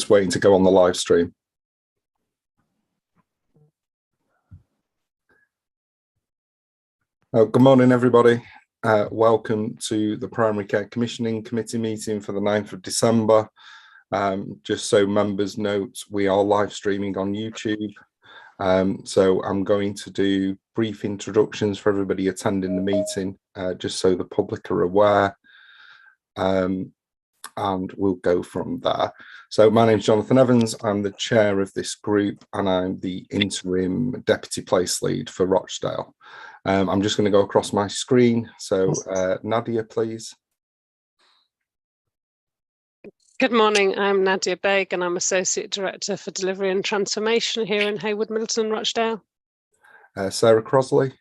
just waiting to go on the live stream. Good morning, everybody. Welcome to the Primary Care Commissioning Committee meeting for the 9th of December. Just so members note, we are live streaming on YouTube. So I'm going to do brief introductions for everybody attending the meeting, just so the public are aware. And we'll go from there. So my name's Jonathan Evans. I'm the chair of this group and I'm the interim deputy place lead for Rochdale. I'm just going to go across my screen. So Nadia, please. Good morning, I'm Nadia Baig and I'm Associate Director for Delivery and Transformation here in Heywood, Middleton and Rochdale. Sarah Crosley.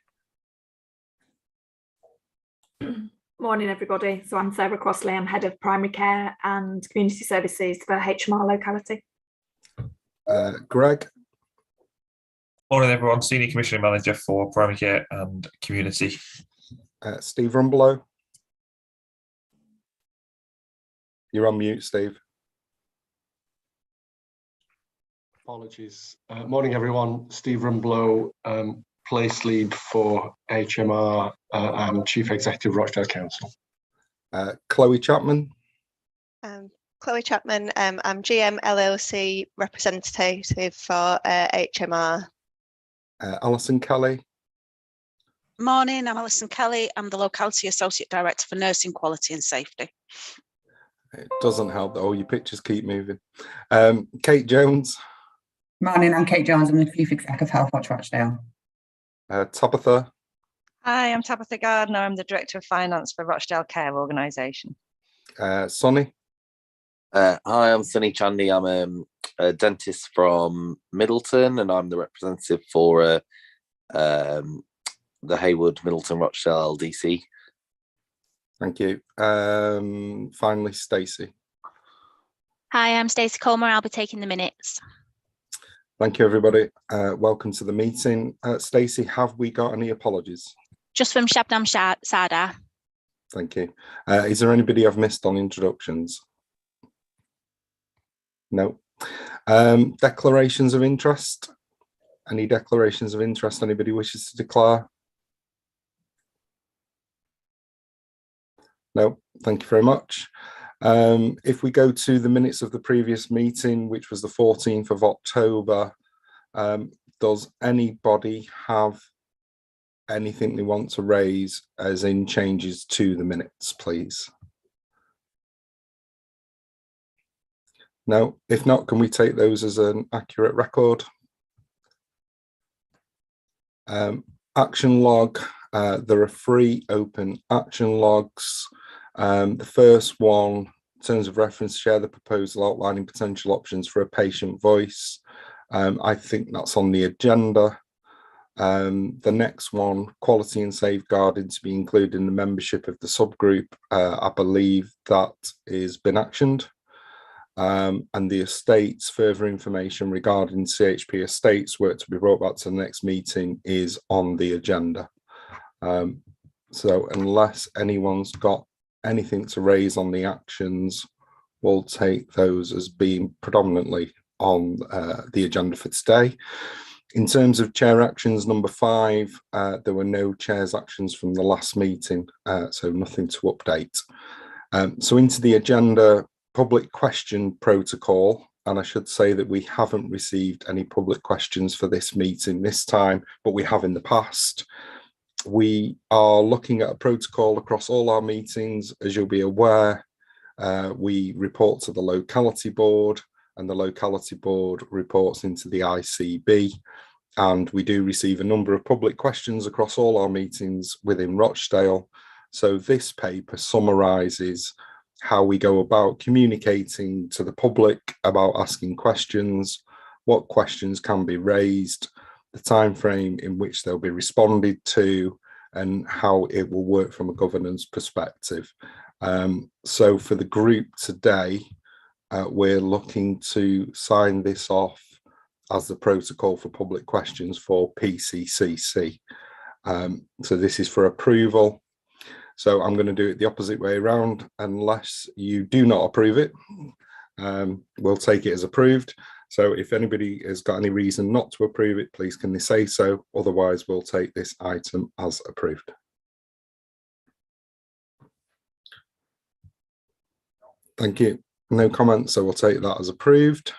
Morning, everybody. So I'm Sarah Crossley. I'm Head of Primary Care and Community Services for HMR locality. Greg. Morning, everyone. Senior Commissioning Manager for Primary Care and Community. Steve Rumbelow. You're on mute, Steve. Apologies. Morning, everyone. Steve Rumbelow, place lead for HMR and Chief Executive Rochdale Council. Chloe Chapman. Chloe Chapman, I'm GM LLC representative for HMR. Alison Kelly. Morning, I'm Alison Kelly. I'm the Locality Associate Director for Nursing Quality and Safety. It doesn't help that all your pictures keep moving. Kate Jones. Morning, I'm Kate Jones. I'm the Chief Exec of Health Watch Rochdale. Tabitha. Hi, I'm Tabitha Gardner. I'm the Director of Finance for Rochdale Care Organisation. Sonny. Hi, I'm Sunny Chandy. I'm a dentist from Middleton and I'm the representative for the Heywood Middleton Rochdale LDC. Thank you. Finally, Stacey. Hi, I'm Stacey Comer. I'll be taking the minutes. Thank you, everybody. Welcome to the meeting. Stacey, have we got any apologies? Just from Shabnam Sada. Thank you. Is there anybody I've missed on introductions? No. Declarations of interest? Any declarations of interest anybody wishes to declare? No, thank you very much. If we go to the minutes of the previous meeting, which was the 14th of October, does anybody have anything they want to raise as in changes to the minutes, please? No, if not, can we take those as an accurate record? Action log, there are 3 open action logs. The first one, in terms of reference, share the proposal outlining potential options for a patient voice. I think that's on the agenda. The next one, quality and safeguarding to be included in the membership of the subgroup. I believe that has been actioned. And the estates, further information regarding CHP estates work to be brought back to the next meeting is on the agenda. So unless anyone's got anything to raise on the actions, we'll take those as being predominantly on the agenda for today. In terms of chair actions, number 5, there were no chair's actions from the last meeting, so nothing to update. So into the agenda, public question protocol, and I should say that we haven't received any public questions for this meeting this time, but we have in the past. We are looking at a protocol across all our meetings. As you'll be aware, we report to the locality board and the locality board reports into the ICB. And we do receive a number of public questions across all our meetings within Rochdale. So this paper summarises how we go about communicating to the public about asking questions, what questions can be raised, the time frame in which they'll be responded to, and how it will work from a governance perspective. So for the group today, we're looking to sign this off as the protocol for public questions for PCCC. So this is for approval. So I'm going to do it the opposite way around. Unless you do not approve it, we'll take it as approved. So if anybody has got any reason not to approve it, please can they say so? Otherwise, we'll take this item as approved. Thank you. No comments, so we'll take that as approved.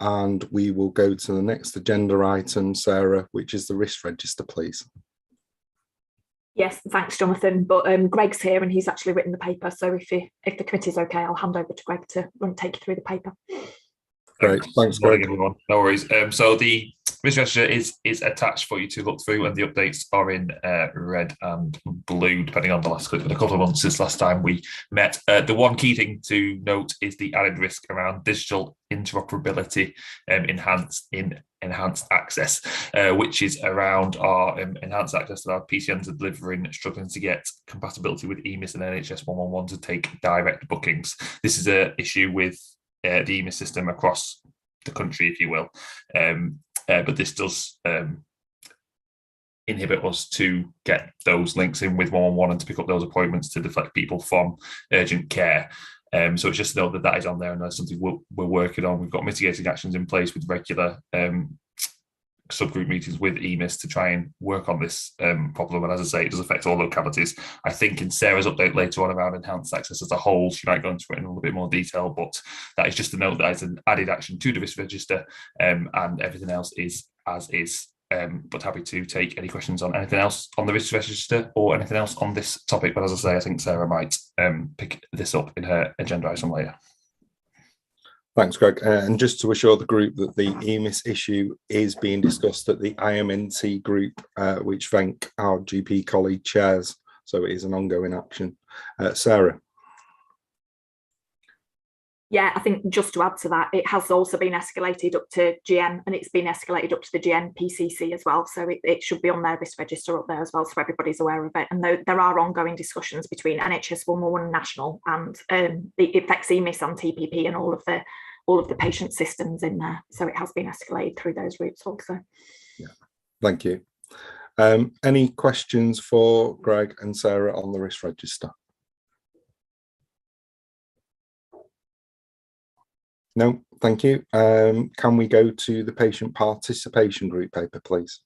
And we will go to the next agenda item, Sarah, which is the risk register, please. Yes, thanks, Jonathan. But Greg's here and he's actually written the paper. So if the committee's okay, I'll hand over to Greg to take you through the paper. Great, thanks, Greg. Everyone. No worries. So the risk register is attached for you to look through, and the updates are in red and blue, depending on the last clip. Been a couple of months since last time we met. The one key thing to note is the added risk around digital interoperability, enhanced access, which is around our enhanced access that our PCNs are delivering, struggling to get compatibility with EMIS and NHS 111 to take direct bookings. This is an issue with the EMIS system across the country, if you will. But this does inhibit us to get those links in with 111 and to pick up those appointments to deflect people from urgent care. So it's just to note that is on there, and that's something we're working on. We've got mitigating actions in place with regular subgroup meetings with EMIS to try and work on this problem. And as I say, it does affect all localities. I think in Sarah's update later on around enhanced access as a whole, she might go into it in a little bit more detail, but that is just to note that it's an added action to the risk register, and everything else is as is. But happy to take any questions on anything else on the risk register or anything else on this topic. But as I say, I think Sarah might pick this up in her agenda item later. Thanks, Greg. And just to assure the group that the EMIS issue is being discussed at the IMNT group, which Venk, our GP colleague, chairs. So it is an ongoing action. Sarah. Yeah, I think just to add to that, it has also been escalated up to GM, and it's been escalated up to the GM PCC as well. So it should be on their risk register up there as well, so everybody's aware of it. And there are ongoing discussions between NHS 111 National and it affects EMIS and TPP and all of the patient systems in there. So it has been escalated through those routes also. Yeah, thank you. Any questions for Greg and Sarah on the risk register? No, thank you. Can we go to the patient participation group paper, please?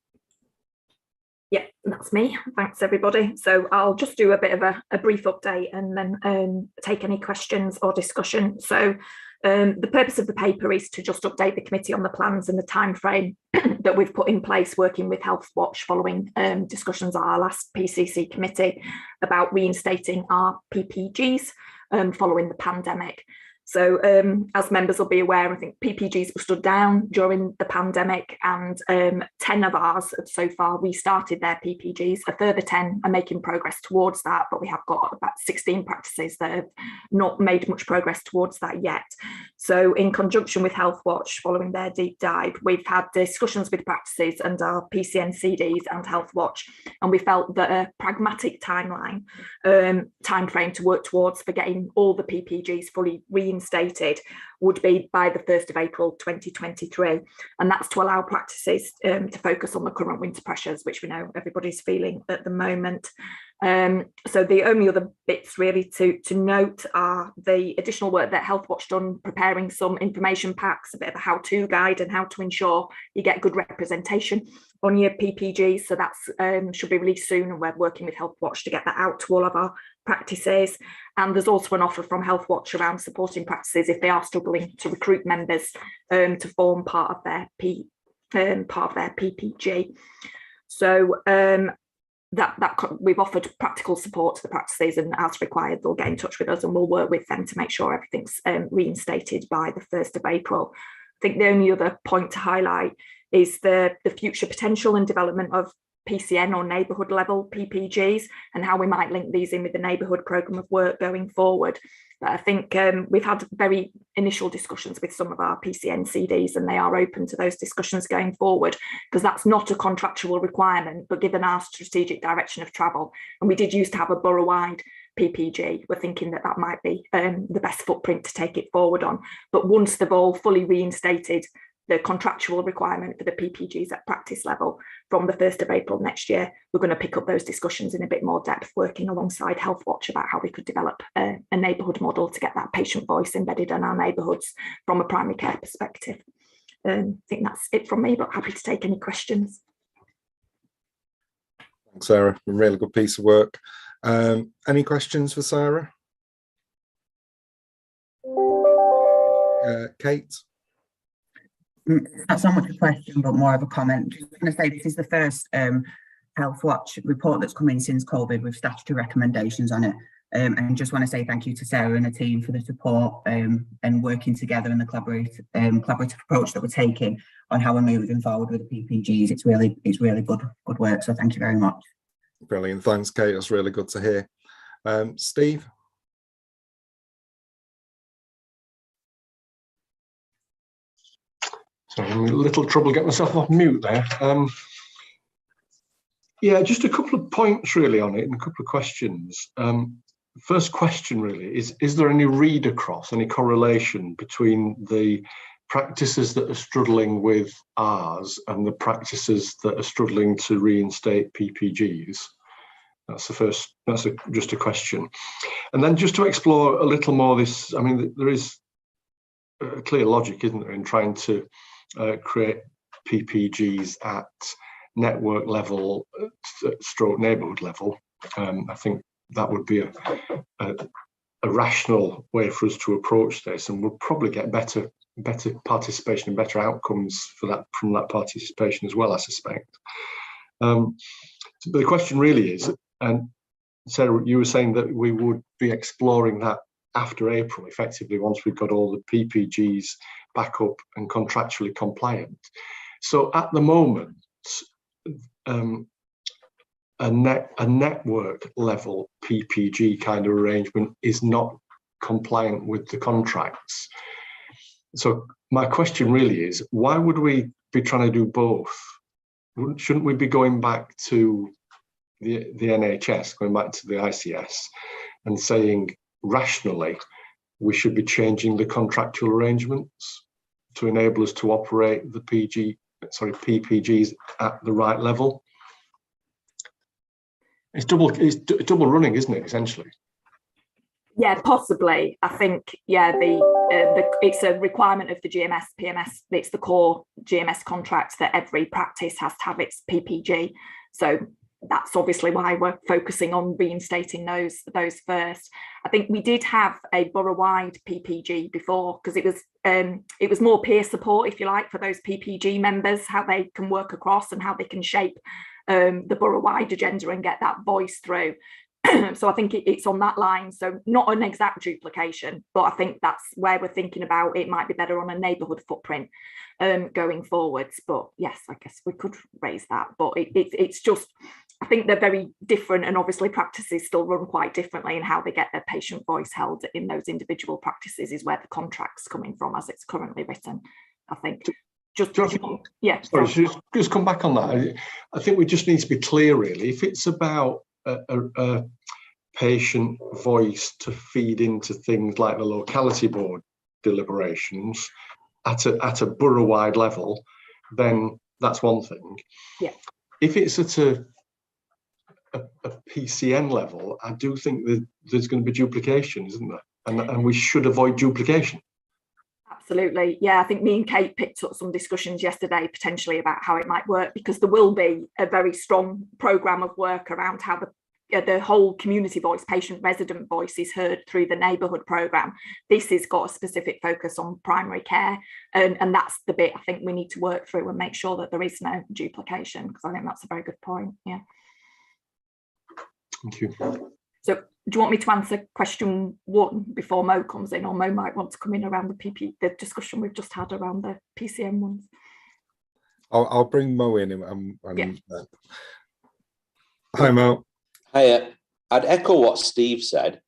Yeah, that's me. Thanks, everybody. So I'll just do a bit of a brief update and then take any questions or discussion. So the purpose of the paper is to just update the committee on the plans and the timeframe that we've put in place working with Healthwatch following discussions at our last PCC committee about reinstating our PPGs following the pandemic. So as members will be aware, I think PPGs were stood down during the pandemic, and 10 of ours have so far restarted their PPGs. A further 10 are making progress towards that, but we have got about 16 practices that have not made much progress towards that yet. So in conjunction with Healthwatch, following their deep dive, we've had discussions with practices and our PCN CDs and Healthwatch, and we felt that a pragmatic timeframe to work towards for getting all the PPGs fully reinstated would be by the 1st of April 2023, and that's to allow practices to focus on the current winter pressures, which we know everybody's feeling at the moment. So the only other bits really to note are the additional work that Healthwatch done preparing some information packs, a bit of a how-to guide and how to ensure you get good representation on your PPGs. So that's should be released soon, and we're working with Healthwatch to get that out to all of our practices. And there's also an offer from Healthwatch around supporting practices if they are struggling to recruit members to form part of their PPG. So that we've offered practical support to the practices, and as required, they'll get in touch with us and we'll work with them to make sure everything's reinstated by the 1st of April. I think the only other point to highlight is the future potential and development of PCN or neighbourhood level PPGs and how we might link these in with the neighbourhood programme of work going forward. But I think we've had very initial discussions with some of our PCN CDs, and they are open to those discussions going forward, because that's not a contractual requirement, but given our strategic direction of travel, and we did used to have a borough-wide PPG, we're thinking that might be the best footprint to take it forward on. But once they've all fully reinstated the contractual requirement for the PPGs at practice level from the 1st of April next year. We're going to pick up those discussions in a bit more depth, working alongside Healthwatch about how we could develop a neighbourhood model to get that patient voice embedded in our neighbourhoods from a primary care perspective. I think that's it from me, but happy to take any questions. Thanks, Sarah. A really good piece of work. Any questions for Sarah? Kate? Not so much a question, but more of a comment. Just going to say this is the first Healthwatch report that's come in since COVID with statutory recommendations on it. And just want to say thank you to Sarah and the team for the support and working together in the collaborative approach that we're taking on how we're moving forward with the PPGs. It's really good work. So thank you very much. Brilliant. Thanks, Kate. That's really good to hear. Steve? So I'm in a little trouble getting myself off mute there. Yeah, just a couple of points really on it and a couple of questions. First question really is there any read across, any correlation between the practices that are struggling with ours and the practices that are struggling to reinstate PPGs? That's the first, just a question. And then just to explore a little more this, I mean, there is a clear logic, isn't there, in trying to create PPGs at network level, stroke neighbourhood level. I think that would be a rational way for us to approach this, and we'll probably get better participation and better outcomes for that from that participation as well, I suspect. But the question really is, and Sarah, you were saying that we would be exploring that after April, effectively, once we've got all the PPGs back up and contractually compliant. So at the moment, a network level PPG kind of arrangement is not compliant with the contracts. So my question really is, why would we be trying to do both? Shouldn't we be going back to the NHS, going back to the ICS and saying rationally we should be changing the contractual arrangements to enable us to operate the PPGs at the right level? It's double running, isn't it, essentially? Yeah, possibly. I think, yeah, it's a requirement of the GMS, PMS, it's the core GMS contracts that every practice has to have its PPG. So that's obviously why we're focusing on reinstating those first. I think we did have a borough-wide PPG before, because it was more peer support, if you like, for those PPG members, how they can work across and how they can shape the borough-wide agenda and get that voice through. So I think it's on that line. So not an exact duplication, but I think that's where we're thinking about it might be better on a neighbourhood footprint going forwards. But yes, I guess we could raise that. But it's just, I think they're very different, and obviously practices still run quite differently, and how they get their patient voice held in those individual practices is where the contract's coming from as it's currently written, I think. Yeah. Sorry, just come back on that. I think we just need to be clear, really. If it's about a patient voice to feed into things like the locality board deliberations at a borough-wide level, then that's one thing. Yeah. If it's at a PCN level, I do think that there's going to be duplication, isn't there? And we should avoid duplication. Absolutely. Yeah, I think me and Kate picked up some discussions yesterday potentially about how it might work, because there will be a very strong programme of work around how the whole community voice, patient resident voice, is heard through the neighbourhood programme. This has got a specific focus on primary care, and that's the bit I think we need to work through and make sure that there is no duplication, because I think that's a very good point. Yeah. Thank you. So do you want me to answer question 1 before Mo comes in, or Mo might want to come in around the discussion we've just had around the PCN ones? I'll bring Mo in. Hi, Mo. Hi. I'd echo what Steve said,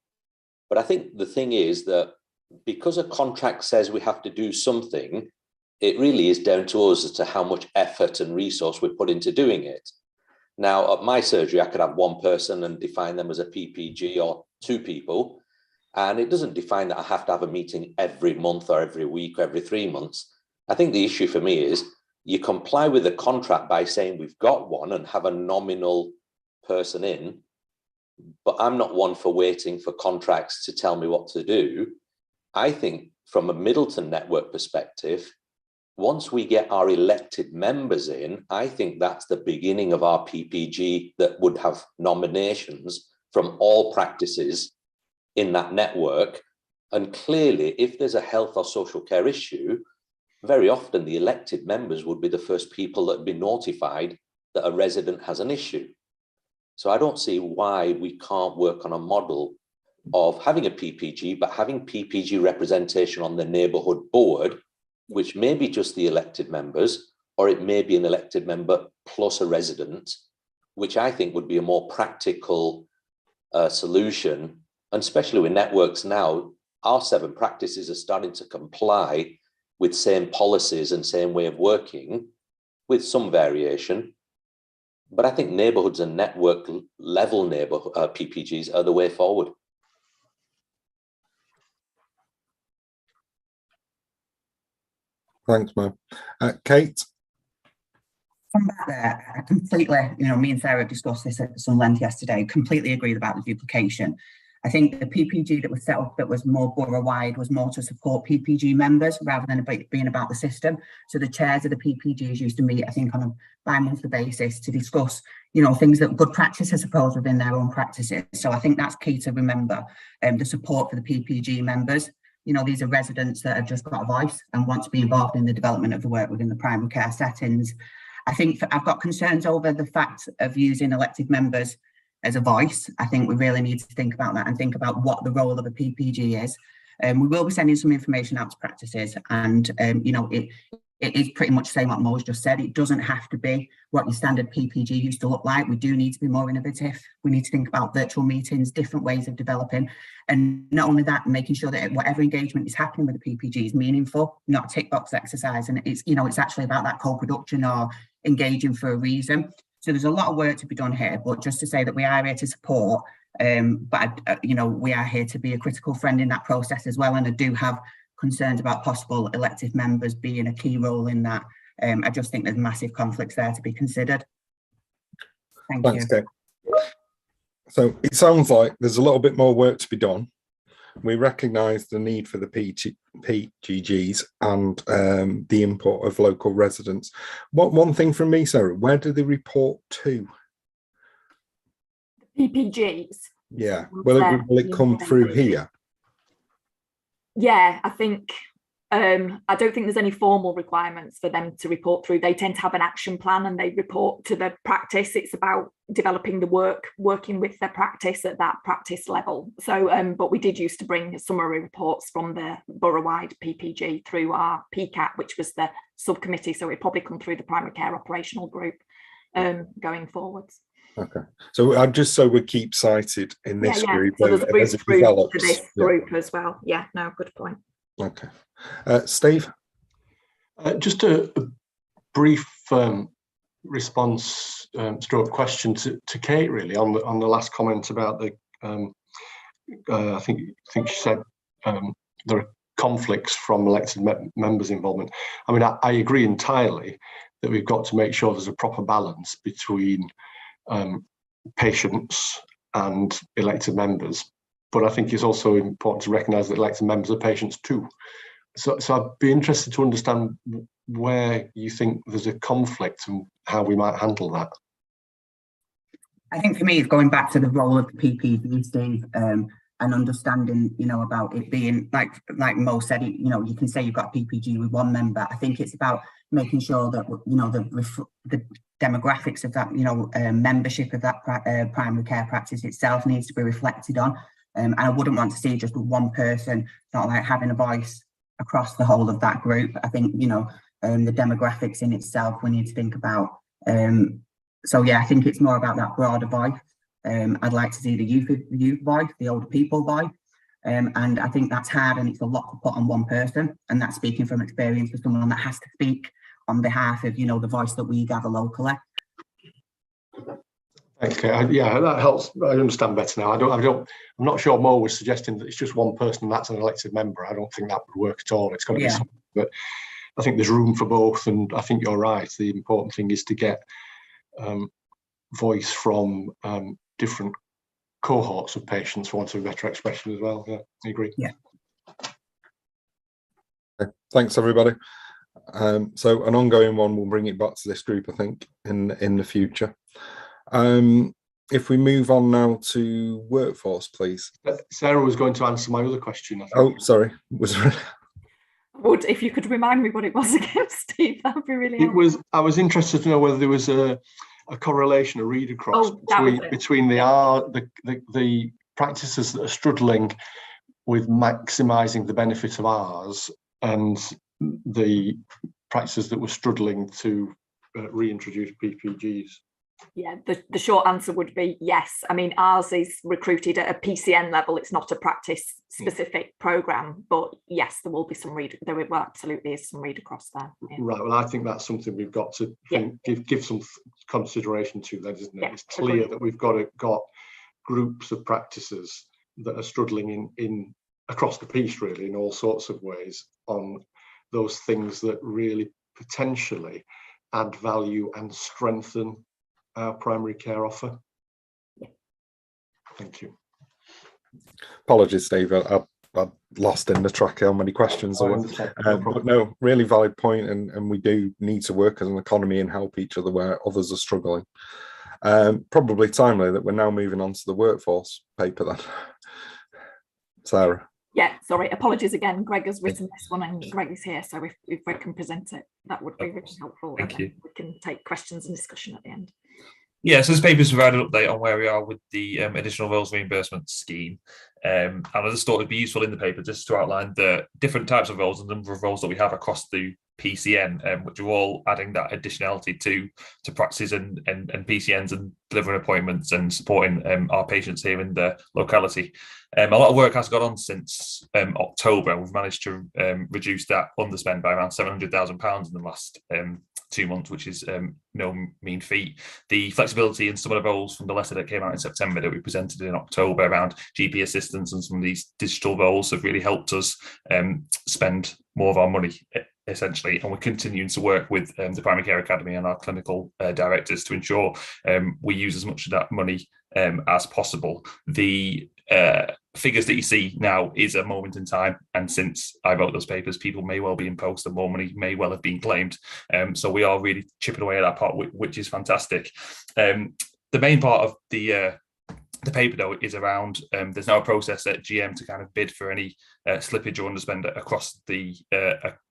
but I think the thing is that because a contract says we have to do something, it really is down to us as to how much effort and resource we put into doing it. Now, at my surgery, I could have one person and define them as a PPG, or 2 people. And it doesn't define that I have to have a meeting every month or every week or every 3 months. I think the issue for me is you comply with the contract by saying we've got one and have a nominal person in, but I'm not one for waiting for contracts to tell me what to do. I think from a Middleton network perspective, once we get our elected members in, I think that's the beginning of our PPG that would have nominations from all practices in that network. And clearly, if there's a health or social care issue, very often the elected members would be the first people that would be notified that a resident has an issue. So I don't see why we can't work on a model of having a PPG, but having PPG representation on the neighbourhood board, which may be just the elected members, or it may be an elected member plus a resident, which I think would be a more practical solution. And especially with networks now, our 7 practices are starting to comply with same policies and same way of working with some variation. But I think neighbourhoods and network level neighbourhood PPGs are the way forward. Thanks, Mo. Kate? From back there, I completely, me and Sarah discussed this at some length yesterday, completely agreed about the duplication. I think the PPG that was set up that was more borough-wide was more to support PPG members rather than being about the system. So the chairs of the PPGs used to meet, I think, on a bi-monthly basis to discuss, things that good practice, I suppose, within their own practices. So I think that's key to remember, the support for the PPG members. These are residents that have just got a voice and want to be involved in the development of the work within the primary care settings. I think I've got concerns over the fact of using elected members as a voice. I think we really need to think about that and think about what the role of a PPG is. We will be sending some information out to practices, and it is pretty much saying what Mo's just said. It doesn't have to be what your standard PPG used to look like. We do need to be more innovative. We need to think about virtual meetings, different ways of developing, and not only that, making sure that whatever engagement is happening with the PPG is meaningful, not a tick box exercise. And it's it's actually about that co-production or engaging for a reason. So there's a lot of work to be done here, but just to say that we are here to support, but we are here to be a critical friend in that process as well. And I do have concerns about possible elected members being a key role in that. I just think there's massive conflicts there to be considered. Thanks, Kate. So it sounds like there's a little bit more work to be done. We recognise the need for the PGGs and the input of local residents. One thing from me, Sarah, where do they report to? PPGs. Yeah, will it come through here? Yeah, I think I don't think there's any formal requirements for them to report through. They tend to have an action plan and they report to the practice. It's about developing the work, working with their practice at that practice level. So, but we did used to bring summary reports from the borough-wide PPG through our PCAT, which was the subcommittee. So it probably come through the primary care operational group going forwards. Okay, so just so we keep cited in this group, so there's a group as it through develops. to this group as well. Yeah, no, good point. Okay, Steve. Just a brief response, stroke question to Kate, really, on the last comment about the. I think she said there are conflicts from elected members' involvement. I mean, I agree entirely that we've got to make sure there's a proper balance between patients and elected members, but I think it's also important to recognise that elected members are patients too. So I'd be interested to understand where you think there's a conflict and how we might handle that. I think for me, it's going back to the role of the PPG, Steve, and understanding, about it being like Mo said, you can say you've got a PPG with one member. I think it's about making sure that, the demographics of that, membership of that primary care practice itself needs to be reflected on. And I wouldn't want to see just one person, not like having a voice across the whole of that group. I think, the demographics in itself, we need to think about. So yeah, I think it's more about that broader voice. I'd like to see the youth voice, the older people voice. And I think that's hard and it's a lot to put on one person. And that's speaking from experience for someone that has to speak on behalf of, the voice that we gather locally. Okay, yeah, that helps. I understand better now. I'm not sure Mo was suggesting that it's just one person that's an elected member. I don't think that would work at all. It's got to be something that I think there's room for both, and I think you're right. The important thing is to get voice from different cohorts of patients, for want of a better expression as well. Yeah, I agree. Yeah. Okay. Thanks, everybody. So an ongoing one, we'll bring it back to this group, I think, in the future. If we move on now to workforce, please. Sarah was going to answer my other question, I think. Oh, sorry. Would, if you could remind me what it was again, Steve, that would be really helpful. I was interested to know whether there was a correlation, a read across between the practices that are struggling with maximising the benefit of ours and the practices that were struggling to reintroduce PPGs. Yeah, the short answer would be yes. I mean, ours is recruited at a PCN level. It's not a practice specific program, but yes, there will be some there absolutely is some read across there. Yeah. Right. Well, I think that's something we've got to give some consideration to, then, isn't it? Yeah, it's clear that we've got groups of practices that are struggling in across the piece, really, in all sorts of ways, on those things that really potentially add value and strengthen our primary care offer. Yeah. Thank you. Apologies, Steve. I lost in the track how many questions there were. But no, really valid point, and we do need to work as an economy and help each other where others are struggling. Probably timely that we're now moving on to the workforce paper then. Sarah. Yeah, sorry, apologies again. Greg has written this one and Greg is here, so if Greg can present it, that would be really helpful. Thank you. We can take questions and discussion at the end. Yeah, so this paper's provided an update on where we are with the additional roles reimbursement scheme. And I just thought it'd be useful in the paper just to outline the different types of roles and the number of roles that we have across the PCN, which are all adding that additionality to practices and PCNs and delivering appointments and supporting our patients here in the locality. A lot of work has gone on since October. We've managed to reduce that underspend by around £700,000 in the last 2 months, which is no mean feat. The flexibility in some of the roles from the letter that came out in September that we presented in October around GP assistance and some of these digital roles have really helped us spend more of our money, essentially, and we're continuing to work with the Primary Care Academy and our clinical directors to ensure we use as much of that money as possible. The figures that you see now is a moment in time, and since I wrote those papers, people may well be in post and more money may well have been claimed. So we are really chipping away at that part, which is fantastic. The main part of the paper, though, is around there's now a process at GM to kind of bid for any slippage or underspend across the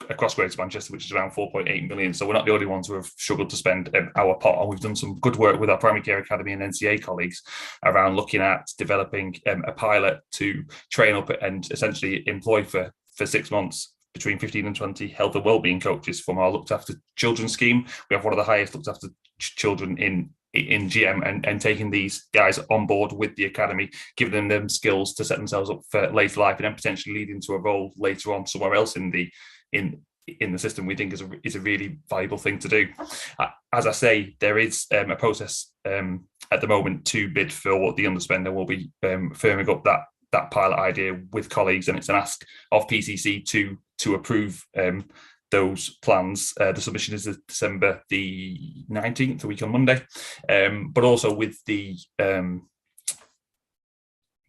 across Greater Manchester, which is around 4.8 million. So we're not the only ones who have struggled to spend our pot, and we've done some good work with our Primary Care Academy and NCA colleagues around looking at developing a pilot to train up and essentially employ for 6 months between 15 and 20 health and wellbeing coaches from our looked after children scheme. We have one of the highest looked after children in GM, and taking these guys on board with the academy, giving them skills to set themselves up for later life and then potentially leading to a role later on somewhere else in the system, we think is a really valuable thing to do. As I say, there is a process at the moment to bid for the underspend, and we'll be firming up that pilot idea with colleagues, and it's an ask of PCC to approve those plans. The submission is December the 19th, a week on Monday, but also with the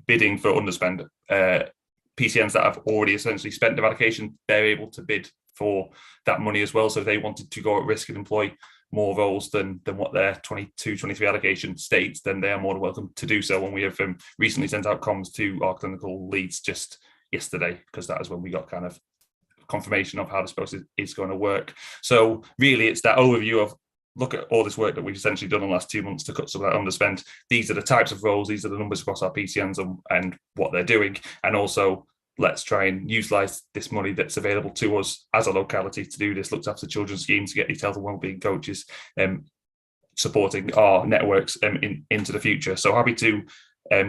bidding for underspend, PCNs that have already essentially spent their allocation, they're able to bid for that money as well. So if they wanted to go at risk and employ more roles than what their 22-23 allocation states, then they are more than welcome to do so. And we have recently sent out comms to our clinical leads just yesterday, because that is when we got kind of confirmation of how this process is going to work. So really it's that overview of, look at all this work that we've essentially done in the last 2 months to cut some of that underspend. These are the types of roles, these are the numbers across our PCNs and what they're doing. And also let's try and utilise this money that's available to us as a locality to do this looked after children scheme, to get these health and wellbeing coaches supporting our networks into the future. So happy to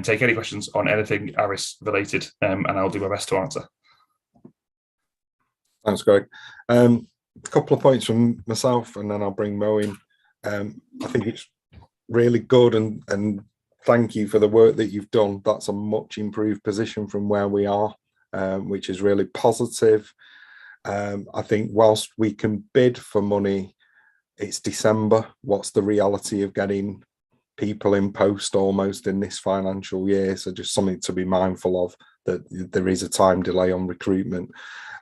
take any questions on anything ARIS related, and I'll do my best to answer. Thanks, Greg. A couple of points from myself, and then I'll bring Mo in. I think it's really good, and thank you for the work that you've done. That's a much improved position from where we are, which is really positive. I think whilst we can bid for money, it's December. What's the reality of getting people in post almost in this financial year? So just something to be mindful of, that there is a time delay on recruitment.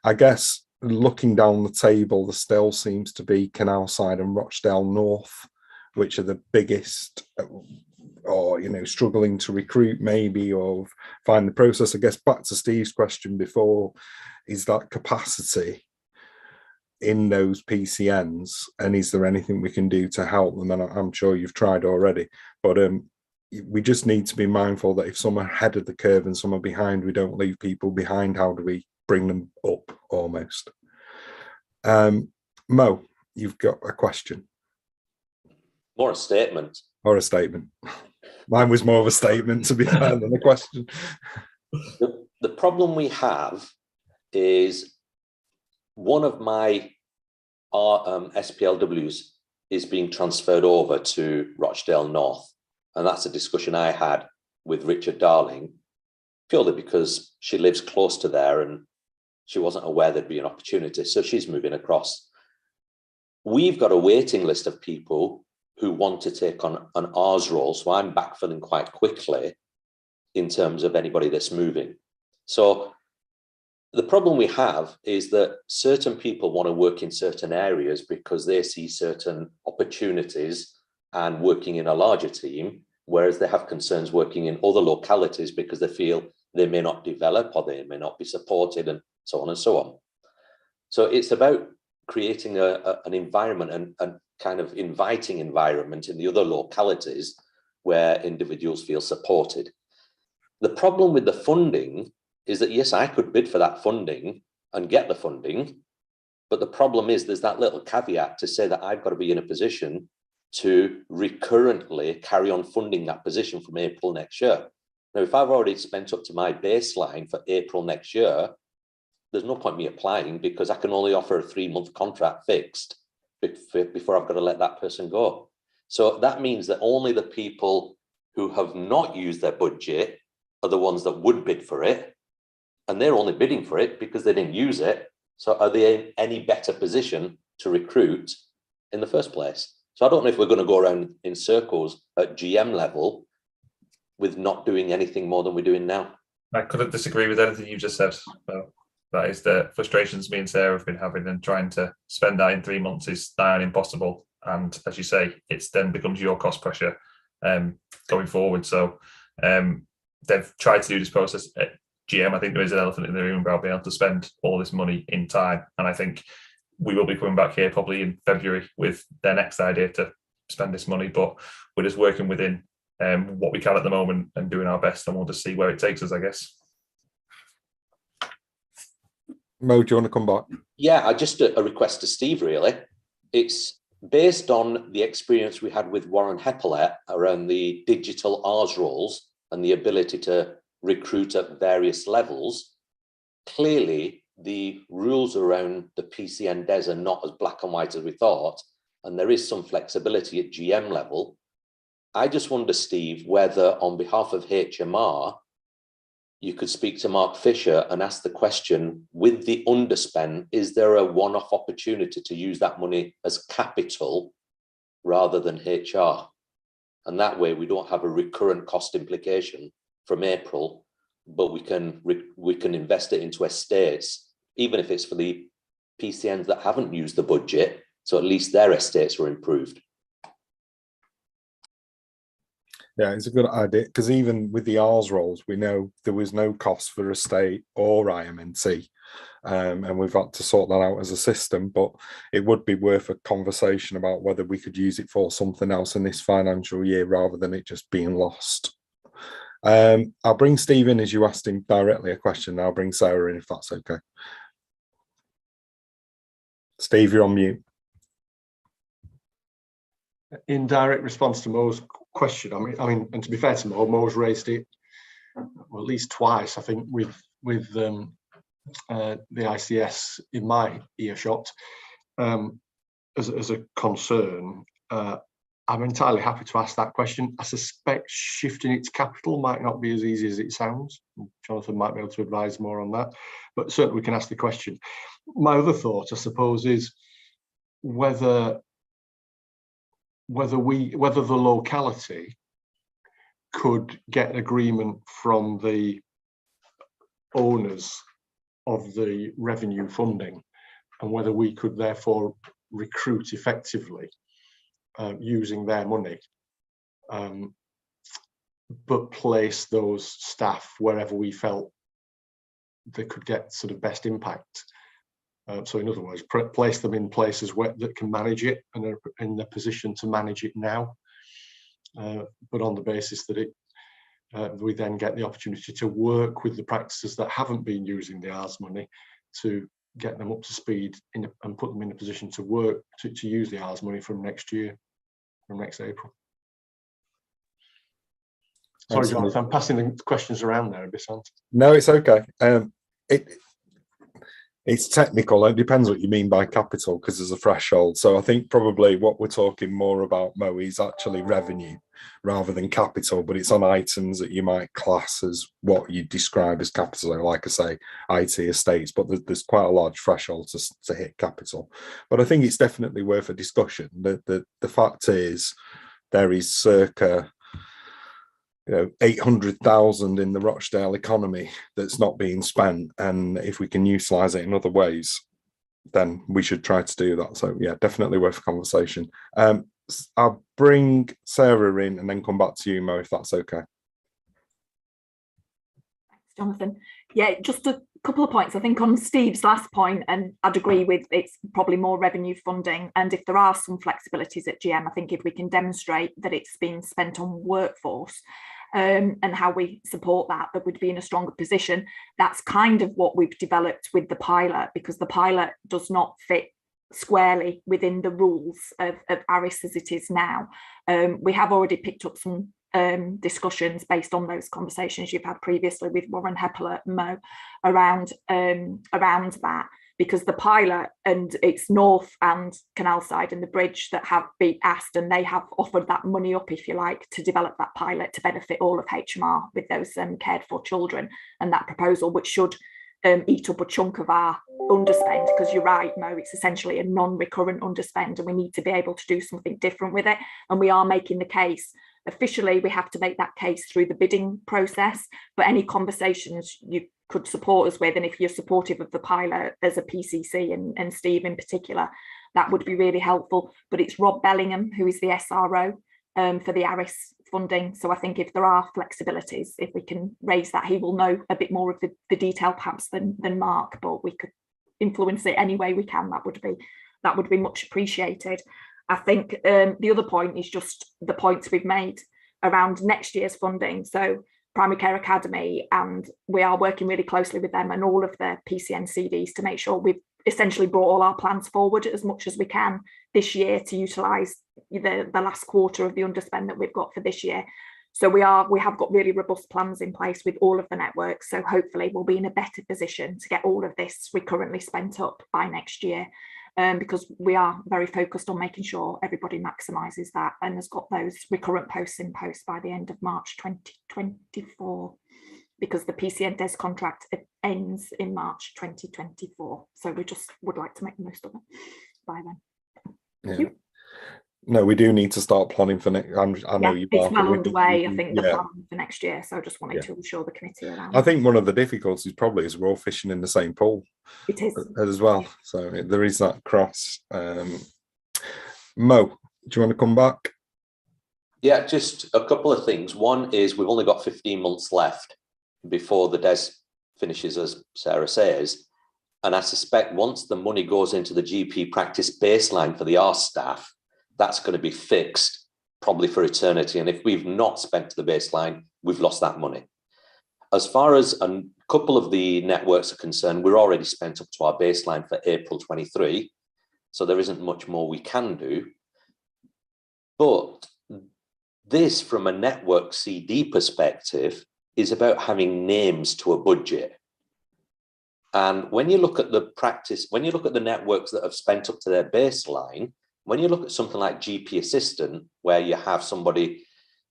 I guess looking down the table, there still seems to be Canalside and Rochdale North, which are the biggest, or, you know, struggling to recruit maybe, or find the process. I guess back to Steve's question before, is that capacity in those PCNs, and is there anything we can do to help them? And I'm sure you've tried already, but we just need to be mindful that if some are ahead of the curve and some are behind, we don't leave people behind. How do we bring them up almost? Mo, you've got a question. More a statement. Or a statement. Mine was more of a statement, to be fair, than a question. The problem we have is one of my SPLWs is being transferred over to Rochdale North. And that's a discussion I had with Richard Darling, purely because she lives close to there and she wasn't aware there'd be an opportunity. So she's moving across. We've got a waiting list of people who want to take on an R's role. So I'm backfilling quite quickly in terms of anybody that's moving. So the problem we have is that certain people want to work in certain areas because they see certain opportunities and working in a larger team, whereas they have concerns working in other localities because they feel they may not develop or they may not be supported, and so on and so on. So it's about creating an environment and kind of inviting environment in the other localities where individuals feel supported. The problem with the funding is that, yes, I could bid for that funding and get the funding, but the problem is there's that little caveat to say that I've got to be in a position to recurrently carry on funding that position from April next year. Now, if I've already spent up to my baseline for April next year, there's no point me applying because I can only offer a 3-month contract fixed before I've got to let that person go. So that means that only the people who have not used their budget are the ones that would bid for it. And they're only bidding for it because they didn't use it. So are they in any better position to recruit in the first place? So I don't know if we're going to go around in circles at GM level with not doing anything more than we're doing now. I couldn't disagree with anything you just said. Well, that is the frustrations me and Sarah have been having, and trying to spend that in 3 months is nigh on impossible. And as you say, it's then becomes your cost pressure going forward. So they've tried to do this process at GM. I think there is an elephant in the room about being able to spend all this money in time. And I think we will be coming back here probably in February with their next idea to spend this money. But we're just working within what we can at the moment and doing our best, and we'll just see where it takes us, I guess. Mo, do you want to come back? Yeah, just a request to Steve, really. It's based on the experience we had with Warren Heppelet around the digital R's roles and the ability to recruit at various levels. Clearly, the rules around the PCN DES are not as black and white as we thought, and there is some flexibility at GM level. I just wonder, Steve, whether on behalf of HMR, you could speak to Mark Fisher and ask the question, with the underspend, is there a one-off opportunity to use that money as capital rather than HR? And that way we don't have a recurrent cost implication from April, but we can invest it into estates, even if it's for the PCNs that haven't used the budget, so at least their estates were improved. Yeah, it's a good idea, because even with the R's roles, we know there was no cost for estate or IMNT, and we've had to sort that out as a system, but it would be worth a conversation about whether we could use it for something else in this financial year rather than it just being lost. I'll bring Steve in as you asked him directly a question. I'll bring Sarah in if that's okay. Steve, you're on mute. In direct response to Mo's question, I mean, and to be fair to Mo, Mo's raised it well, at least twice, I think, with the ICS in my earshot as a concern. I'm entirely happy to ask that question. I suspect shifting its capital might not be as easy as it sounds. Jonathan might be able to advise more on that, but certainly we can ask the question. My other thought, I suppose, is whether the locality could get agreement from the owners of the revenue funding, and whether we could therefore recruit effectively using their money, but place those staff wherever we felt they could get sort of best impact. So in other words, place them in places that can manage it and are in the position to manage it now, but on the basis that we then get the opportunity to work with the practices that haven't been using the ARS money to get them up to speed and put them in a position to work to use the ARS money from next year, from next April. Sorry, Jonathan, I'm passing the questions around there a bit, aren't I? No, it's okay. It's technical. It depends what you mean by capital, because there's a threshold. So I think probably what we're talking more about, Mo, is actually revenue rather than capital, but it's on items that you might class as what you describe as capital, like I say, IT estates, but there's quite a large threshold to hit capital. But I think it's definitely worth a discussion. The fact is there is circa 800,000 in the Rochdale economy that's not being spent, and if we can utilize it in other ways, then we should try to do that. So yeah, definitely worth a conversation. I'll bring Sarah in and then come back to you, Mo, if that's okay. Thanks, Jonathan. Yeah, just a couple of points. I think on Steve's last point, and I'd agree with, it's probably more revenue funding, and if there are some flexibilities at GM, I think if we can demonstrate that it's been spent on workforce and how we support that would be in a stronger position. That's kind of what we've developed with the pilot, because the pilot does not fit squarely within the rules of ARIS as it is now. We have already picked up some discussions based on those conversations you've had previously with Warren Hepler and Mo around that, because the pilot, and it's North and Canal Side and the bridge that have been asked, and they have offered that money up, if you like, to develop that pilot to benefit all of HMR with those cared for children, and that proposal, which should eat up a chunk of our underspend, because you're right, Mo, it's essentially a non-recurrent underspend, and we need to be able to do something different with it. And we are making the case. Officially, we have to make that case through the bidding process, but any conversations you could support us with, and if you're supportive of the pilot as a PCC and Steve in particular, that would be really helpful. But it's Rob Bellingham who is the SRO for the ARIS funding. So I think if there are flexibilities, if we can raise that, he will know a bit more of the detail perhaps than Mark, but we could influence it any way we can. That would be much appreciated. I think the other point is just the points we've made around next year's funding. So Primary Care Academy, and we are working really closely with them and all of the PCN CDs to make sure we've essentially brought all our plans forward as much as we can this year to utilise the last quarter of the underspend that we've got for this year. So we have got really robust plans in place with all of the networks. So hopefully we'll be in a better position to get all of this recurrently spent up by next year. Because we are very focused on making sure everybody maximises that and has got those recurrent posts in post by the end of March 2024, because the PCN DES contract ends in March 2024. So we just would like to make the most of it by then. Thank you. No, we do need to start planning for next. I know you. It's well underway. I think the plan for next year. So I just wanted to assure the committee around. I think one of the difficulties probably is we're all fishing in the same pool. It is as well. So there is that cross. Mo, do you want to come back? Yeah, just a couple of things. One is we've only got 15 months left before the DES finishes, as Sarah says. And I suspect once the money goes into the GP practice baseline for the ARS staff, that's going to be fixed probably for eternity. And if we've not spent to the baseline, we've lost that money. As far as a couple of the networks are concerned, we're already spent up to our baseline for April 23. So there isn't much more we can do. But this, from a network CD perspective, is about having names to a budget. And when you look at the practice, when you look at the networks that have spent up to their baseline, When you look at something like GP assistant, where you have somebody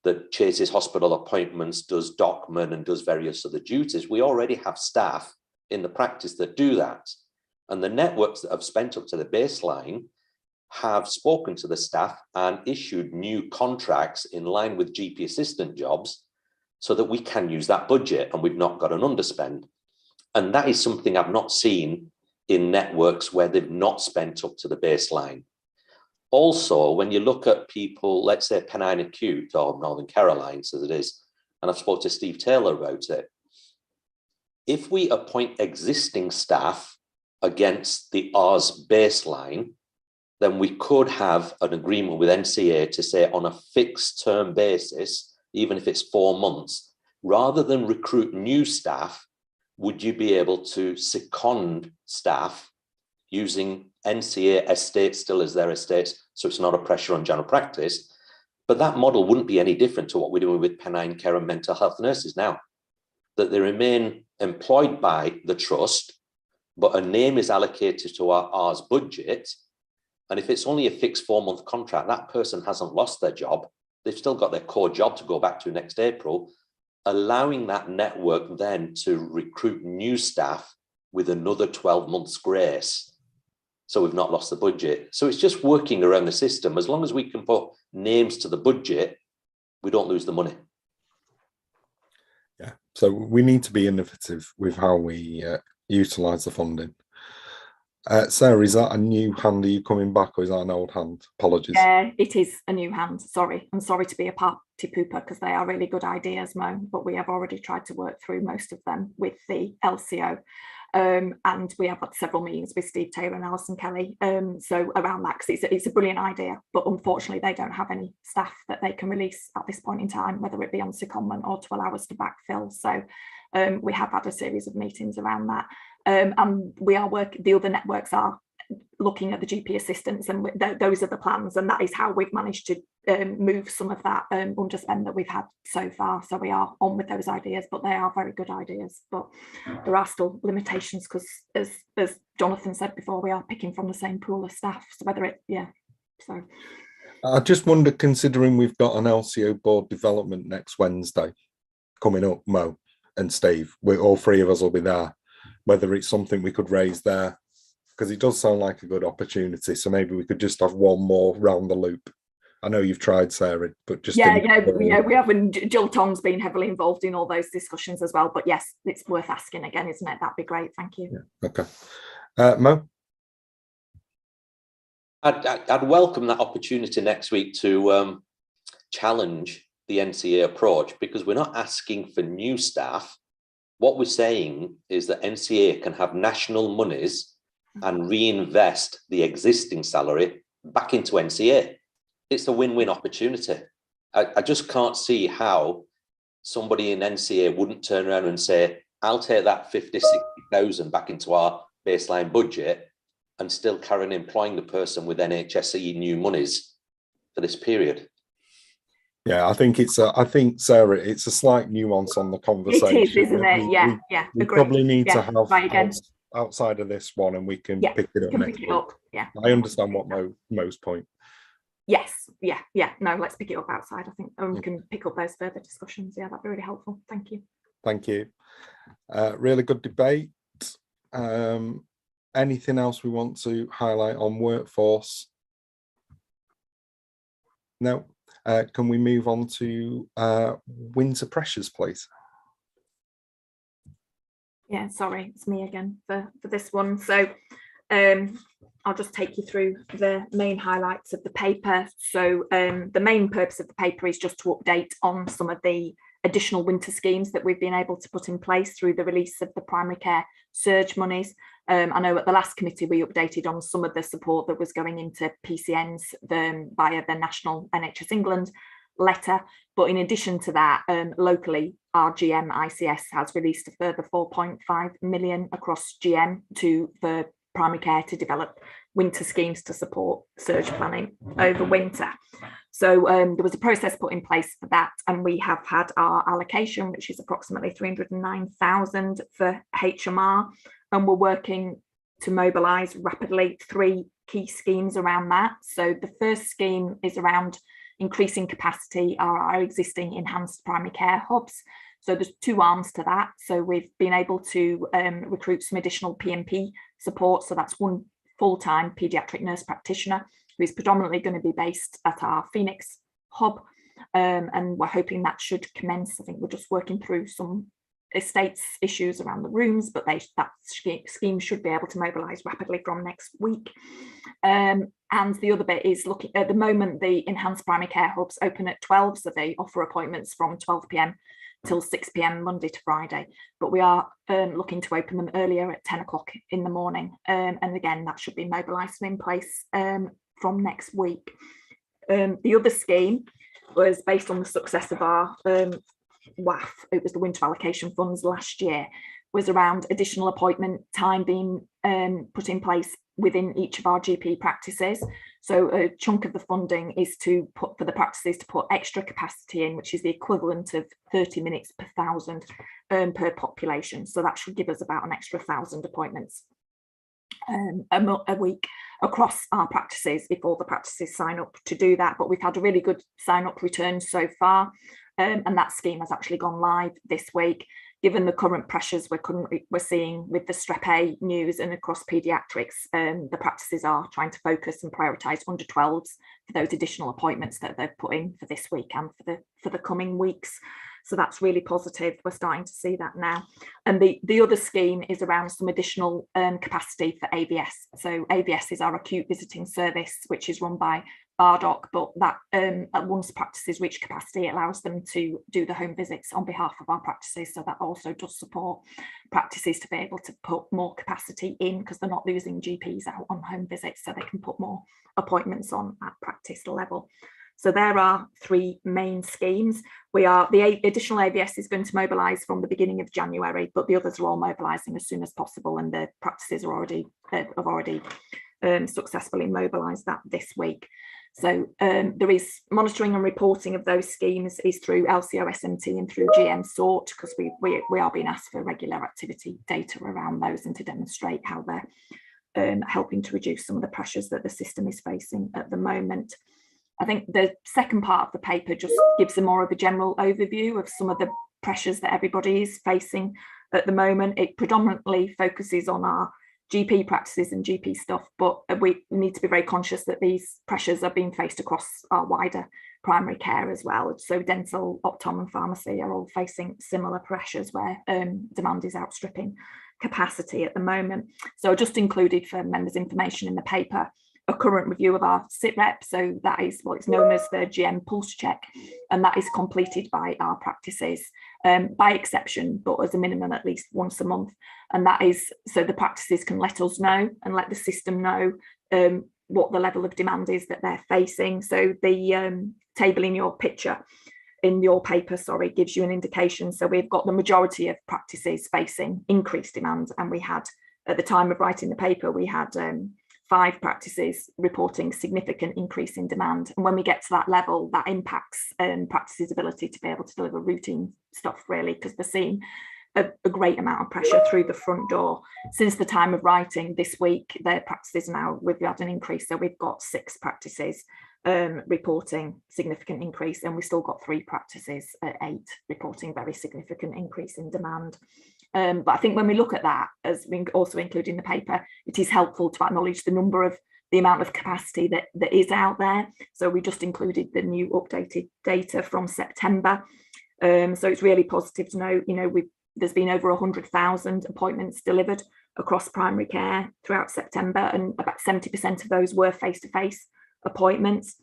that chases hospital appointments, does document and does various other duties, we already have staff in the practice that do that. And the networks that have spent up to the baseline have spoken to the staff and issued new contracts in line with GP assistant jobs so that we can use that budget and we've not got an underspend. And that is something I've not seen in networks where they've not spent up to the baseline. Also, when you look at people, let's say Pennine Acute or Northern Carolines as it is, and I've spoken to Steve Taylor about it, if we appoint existing staff against the Rs baseline, then we could have an agreement with NCA to say on a fixed term basis, even if it's 4 months, rather than recruit new staff, would you be able to second staff using NCA estates still as their estates, so it's not a pressure on general practice? But that model wouldn't be any different to what we're doing with Pennine Care and mental health nurses now, that they remain employed by the trust, but a name is allocated to our Rs budget. And if it's only a fixed 4-month contract, that person hasn't lost their job. They've still got their core job to go back to next April, allowing that network then to recruit new staff with another 12 months grace. So we've not lost the budget. So it's just working around the system. As long as we can put names to the budget, we don't lose the money. Yeah, so we need to be innovative with how we utilise the funding. Sarah, is that a new hand? Are you coming back, or is that an old hand? Apologies. Yeah, it is a new hand. Sorry. I'm sorry to be a party pooper because they are really good ideas, Mo, but we have already tried to work through most of them with the LCO. And we have had several meetings with Steve Taylor and Alison Kelly. So around that, because it's a brilliant idea, but unfortunately they don't have any staff that they can release at this point in time, whether it be on secondment or to allow us to backfill. So we have had a series of meetings around that. And we are working, the other networks are looking at the GP assistants, and those are the plans, and that is how we've managed to move some of that underspend that we've had so far. So we are on with those ideas, but they are very good ideas, but there are still limitations because as Jonathan said before, we are picking from the same pool of staff, so whether it, yeah, so. I just wonder, considering we've got an LCO board development next Wednesday coming up, Mo and Steve, all three of us will be there, whether it's something we could raise there, because it does sound like a good opportunity. So maybe we could just have one more round the loop. I know you've tried, Sarah, but just yeah, we have, and Jill Tong's been heavily involved in all those discussions as well. But yes, it's worth asking again, isn't it? That'd be great. Thank you. Yeah. Okay, Mo. I'd welcome that opportunity next week to challenge the NCA approach, because we're not asking for new staff. What we're saying is that NCA can have national monies and reinvest the existing salary back into NCA. It's a win-win opportunity. I just can't see how somebody in NCA wouldn't turn around and say, I'll take that 50, 60,000 back into our baseline budget and still carry on employing the person with NHSE new monies for this period. Yeah, I think Sarah, it's a slight nuance on the conversation. It is, isn't it? Yeah. We probably need to have outside of this one, and we can pick it up next week. Yeah, I understand what Mo's point. Yes, yeah. No, let's pick it up outside. I think we can pick up those further discussions. Yeah, that'd be really helpful. Thank you. Thank you. Really good debate. Anything else we want to highlight on workforce? No. Can we move on to winter pressures, please? Yeah, sorry, it's me again for this one. So I'll just take you through the main highlights of the paper. So the main purpose of the paper is just to update on some of the additional winter schemes that we've been able to put in place through the release of the primary care surge monies. I know at the last committee we updated on some of the support that was going into PCNs via the National NHS England letter, but in addition to that, locally our GM ICS has released a further 4.5 million across GM for primary care to develop winter schemes to support surge planning over winter. So there was a process put in place for that, and we have had our allocation, which is approximately 309,000 for HMR, and we're working to mobilise rapidly 3 key schemes around that. So the first scheme is around increasing capacity of our existing enhanced primary care hubs. So there's two arms to that. So we've been able to recruit some additional PMP support. So that's one full-time paediatric nurse practitioner who is predominantly going to be based at our Phoenix hub. And we're hoping that should commence. I think we're just working through some estates issues around the rooms, but that scheme should be able to mobilise rapidly from next week. And the other bit is looking at the moment, the enhanced primary care hubs open at 12, so they offer appointments from 12 p.m. till 6 p.m. Monday to Friday, but we are looking to open them earlier at 10 o'clock in the morning. And again, that should be mobilised and in place from next week. The other scheme was based on the success of our WAF, it was the Winter Allocation Funds last year, was around additional appointment time being put in place within each of our GP practices. So a chunk of the funding is to put for the practices to put extra capacity in, which is the equivalent of 30 minutes per 1,000 per population. So that should give us about an extra 1,000 appointments a week across our practices if all the practices sign up to do that. But we've had a really good sign up return so far. And that scheme has actually gone live this week. Given the current pressures we're seeing with the Strep A news and across paediatrics, the practices are trying to focus and prioritise under 12s for those additional appointments that they've put in for this week and for the coming weeks. So that's really positive. We're starting to see that now. And the other scheme is around some additional capacity for AVS. So AVS is our acute visiting service, which is run by Bardock, but that once practices reach capacity, it allows them to do the home visits on behalf of our practices. So that also does support practices to be able to put more capacity in, because they're not losing GPs out on home visits, so they can put more appointments on at practice level. So there are three main schemes. The additional AVS is going to mobilise from the beginning of January, but the others are all mobilising as soon as possible, and the practices are have already successfully mobilised that this week. So there is monitoring and reporting of those schemes is through LCO SMT and through GM SORT, because we are being asked for regular activity data around those and to demonstrate how they're helping to reduce some of the pressures that the system is facing at the moment. I think the second part of the paper just gives a more of a general overview of some of the pressures that everybody is facing at the moment. It predominantly focuses on our GP practices and GP stuff, but we need to be very conscious that these pressures are being faced across our wider primary care as well. So dental, optom and pharmacy are all facing similar pressures where demand is outstripping capacity at the moment. So I just included for members' information in the paper a current review of our SITREP. So that is what is known as the GM Pulse Check, and that is completed by our practices by exception, but as a minimum at least once a month. And that is so the practices can let us know and let the system know what the level of demand is that they're facing. So the table in your paper, gives you an indication. So we've got the majority of practices facing increased demand, and we had, at the time of writing the paper, we had 5 practices reporting significant increase in demand. And when we get to that level, that impacts practices' ability to be able to deliver routine stuff, really, because they're seeing a great amount of pressure through the front door. Since the time of writing this week, their practices now, we've had an increase. So we've got 6 practices reporting significant increase, and we've still got 3 practices at 8 reporting very significant increase in demand. But I think when we look at that, as we also include in the paper, it is helpful to acknowledge the amount of capacity that is out there. So we just included the new updated data from September. So it's really positive to know, there's been over 100,000 appointments delivered across primary care throughout September, and about 70% of those were face-to-face appointments.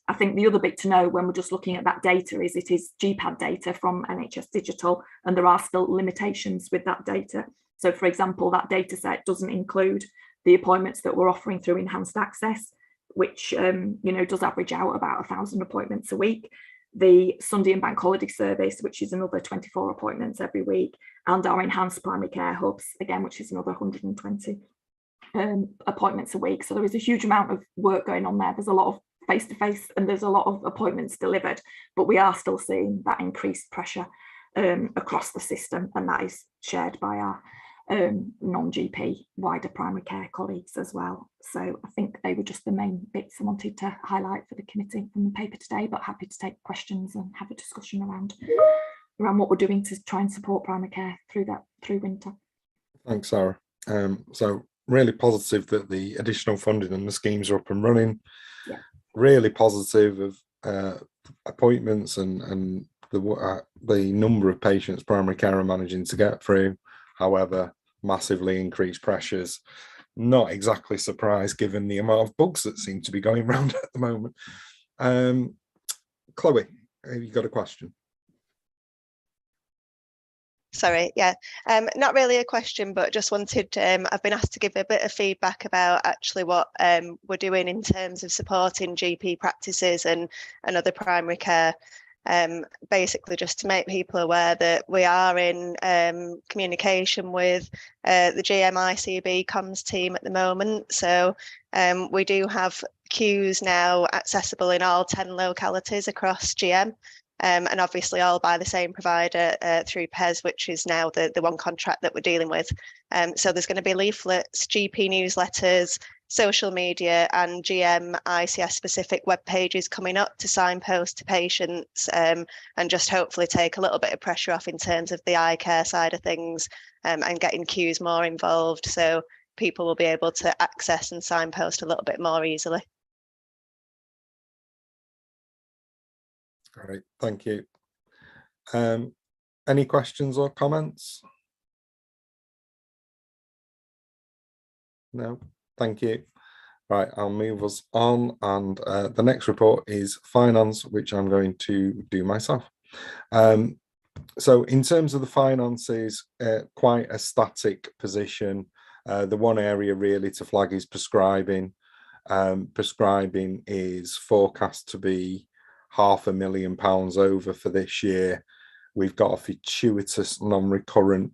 I think the other bit to know when we're just looking at that data is it is GPAD data from NHS Digital, and there are still limitations with that data. So for example, that data set doesn't include the appointments that we're offering through enhanced access, which does average out about 1,000 appointments a week. The Sunday and bank holiday service, which is another 24 appointments every week, and our enhanced primary care hubs, again, which is another 120 appointments a week. So there is a huge amount of work going on there. There's a lot of face-to-face and there's a lot of appointments delivered, but we are still seeing that increased pressure across the system, and that is shared by our non-GP wider primary care colleagues as well. So I think they were just the main bits I wanted to highlight for the committee from the paper today, but happy to take questions and have a discussion around what we're doing to try and support primary care through winter. Thanks, Sarah. So really positive that the additional funding and the schemes are up and running. Yeah. Really positive of appointments and the number of patients primary care are managing to get through. However, massively increased pressures. Not exactly surprised given the amount of bugs that seem to be going around at the moment. Chloe, have you got a question? Sorry, yeah, not really a question, but just wanted, I've been asked to give a bit of feedback about actually what we're doing in terms of supporting GP practices and other primary care. Basically just to make people aware that we are in communication with the GM-ICB comms team at the moment. So we do have queues now accessible in all 10 localities across GM. And obviously all by the same provider through PES, which is now the one contract that we're dealing with. So there's going to be leaflets, GP newsletters, social media and GM ICS specific web pages coming up to signpost to patients and just hopefully take a little bit of pressure off in terms of the eye care side of things and getting queues more involved, so people will be able to access and signpost a little bit more easily. Great, thank you. Any questions or comments? No, thank you. Right, I'll move us on, and the next report is finance, which I'm going to do myself. So in terms of the finances, quite a static position. The one area really to flag is prescribing. Prescribing is forecast to be £500,000 over for this year. We've got a fortuitous non-recurrent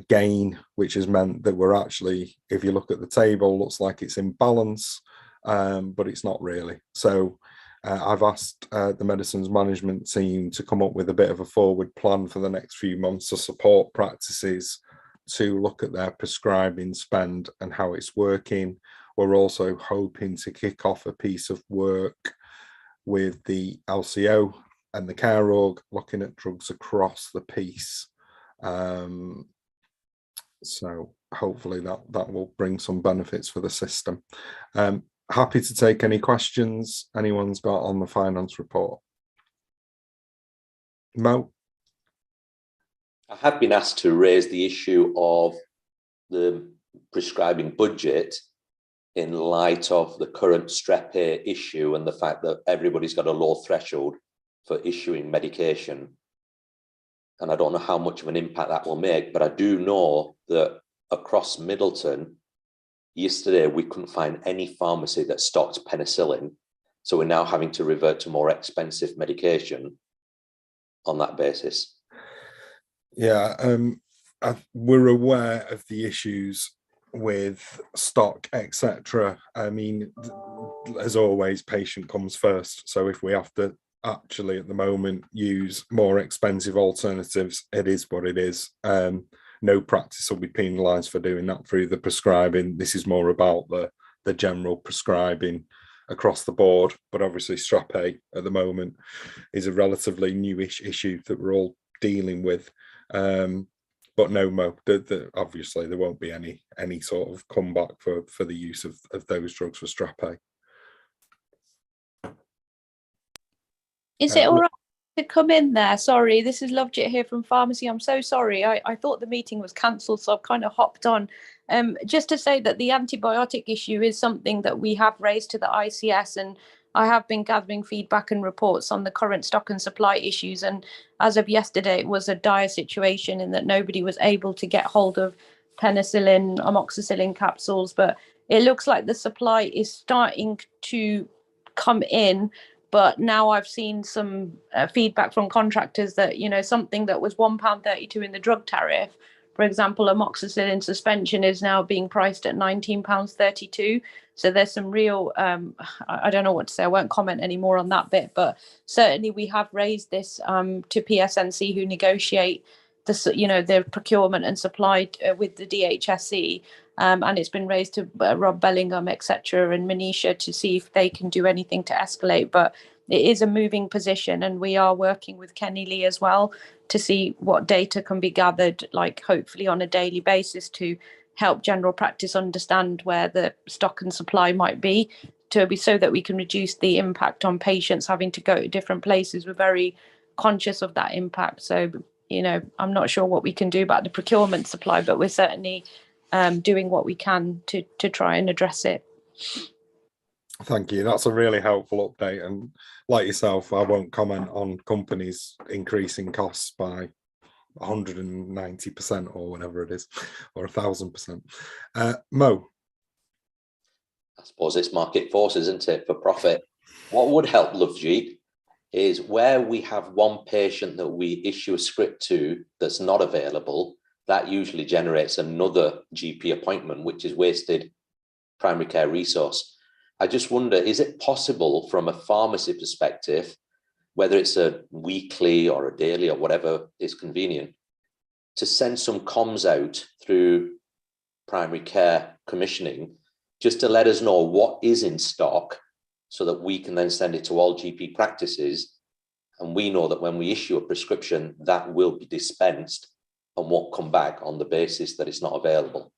gain, which has meant that we're actually, if you look at the table, looks like it's in balance, but it's not really. So I've asked the medicines management team to come up with a bit of a forward plan for the next few months to support practices to look at their prescribing spend and how it's working. We're also hoping to kick off a piece of work with the LCO and the Care Org, looking at drugs across the piece. So hopefully that will bring some benefits for the system. Happy to take any questions anyone's got on the finance report. Mo? I have been asked to raise the issue of the prescribing budget in light of the current Strep A issue and the fact that everybody's got a low threshold for issuing medication. And I don't know how much of an impact that will make, but I do know that across Middleton, yesterday we couldn't find any pharmacy that stocked penicillin. So we're now having to revert to more expensive medication on that basis. Yeah, we're aware of the issues with stock, etc. I mean, as always, patient comes first. So if we have to actually at the moment use more expensive alternatives, it is what it is. No practice will be penalised for doing that through the prescribing. This is more about the general prescribing across the board. But obviously Strep A at the moment is a relatively newish issue that we're all dealing with. But no, Mo, obviously there won't be any sort of comeback for the use of those drugs for Strep A. Is it all right to come in there? Sorry, this is Lovejet here from Pharmacy. I'm so sorry. I thought the meeting was cancelled, so I've kind of hopped on. Just to say that the antibiotic issue is something that we have raised to the ICS, and I have been gathering feedback and reports on the current stock and supply issues. And as of yesterday, it was a dire situation in that nobody was able to get hold of penicillin, amoxicillin capsules. But it looks like the supply is starting to come in. But now I've seen some feedback from contractors that, you know, something that was £1.32 in the drug tariff, for example, amoxicillin suspension is now being priced at £19.32. So there's some real, I don't know what to say, I won't comment any more on that bit, but certainly we have raised this to PSNC who negotiate the procurement and supply with the DHSE, and it's been raised to Rob Bellingham, etc., and Manisha to see if they can do anything to escalate. But it is a moving position, and we are working with Kenny Lee as well to see what data can be gathered, like hopefully on a daily basis, to help general practice understand where the stock and supply might be, so that we can reduce the impact on patients having to go to different places. We're very conscious of that impact. So, I'm not sure what we can do about the procurement supply, but we're certainly doing what we can to try and address it. Thank you. That's a really helpful update. And like yourself, I won't comment on companies increasing costs by 190% or whatever it is, or 1,000%. Mo? I suppose it's market force, isn't it, for profit? What would help Lovejeet is where we have one patient that we issue a script to that's not available, that usually generates another GP appointment, which is wasted primary care resource. I just wonder, is it possible from a pharmacy perspective, whether it's a weekly or a daily or whatever is convenient, to send some comms out through primary care commissioning, just to let us know what is in stock, so that we can then send it to all GP practices, and we know that when we issue a prescription, that will be dispensed and won't come back on the basis that it's not available.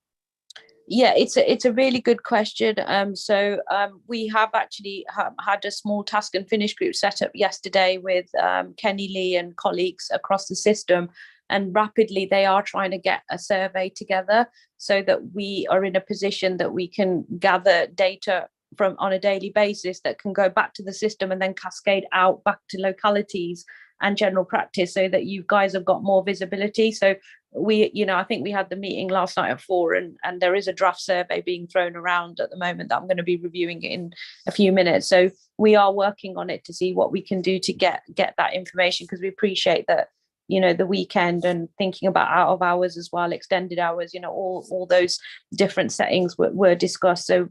Yeah, it's a really good question. So we have actually had a small task and finish group set up yesterday with Kenny Lee and colleagues across the system, and rapidly they are trying to get a survey together so that we are in a position that we can gather data from on a daily basis that can go back to the system and then cascade out back to localities and general practice, so that you guys have got more visibility. So we, I think we had the meeting last night at 4, and there is a draft survey being thrown around at the moment that I'm going to be reviewing in a few minutes. So we are working on it to see what we can do to get that information, because we appreciate that, the weekend and thinking about out of hours as well, extended hours, all those different settings were discussed. So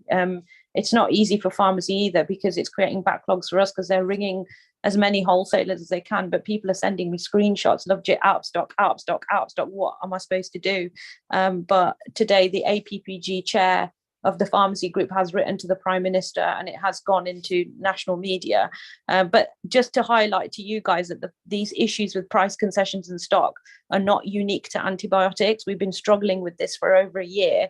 it's not easy for pharmacy either, because it's creating backlogs for us, because they're ringing as many wholesalers as they can, but people are sending me screenshots, Lovejeet, out of stock, what am I supposed to do? But today the APPG chair of the pharmacy group has written to the Prime Minister, and it has gone into national media. But just to highlight to you guys that these issues with price concessions and stock are not unique to antibiotics. We've been struggling with this for over a year,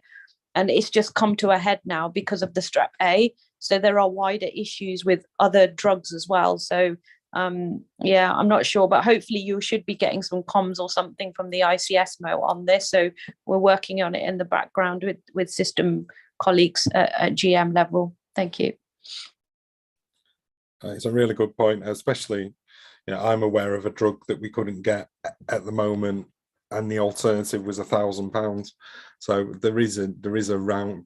and it's just come to a head now because of the strep A. So there are wider issues with other drugs as well. So yeah, I'm not sure, but hopefully you should be getting some comms or something from the ICSMO on this. So we're working on it in the background with system colleagues at GM level. Thank you. It's a really good point, especially, I'm aware of a drug that we couldn't get at the moment, and the alternative was £1,000. So there is a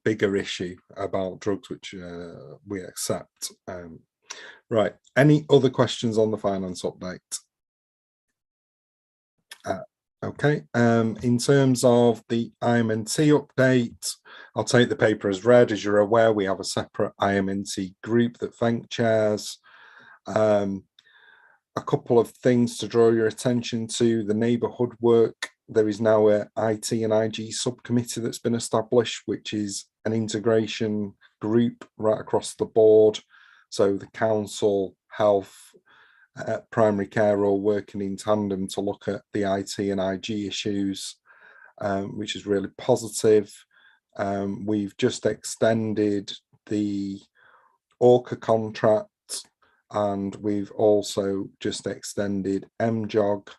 bigger issue about drugs which we accept. Right. Any other questions on the finance update? Okay. In terms of the IMNT update, I'll take the paper as read. As you're aware, we have a separate IMNT group that Fenk chairs. A couple of things to draw your attention to: the neighbourhood work. There is now a IT and IG subcommittee that's been established, which is an integration group right across the board. So the council, health, primary care are all working in tandem to look at the IT and IG issues, which is really positive. We've just extended the Orca contract, and we've also just extended MJOG,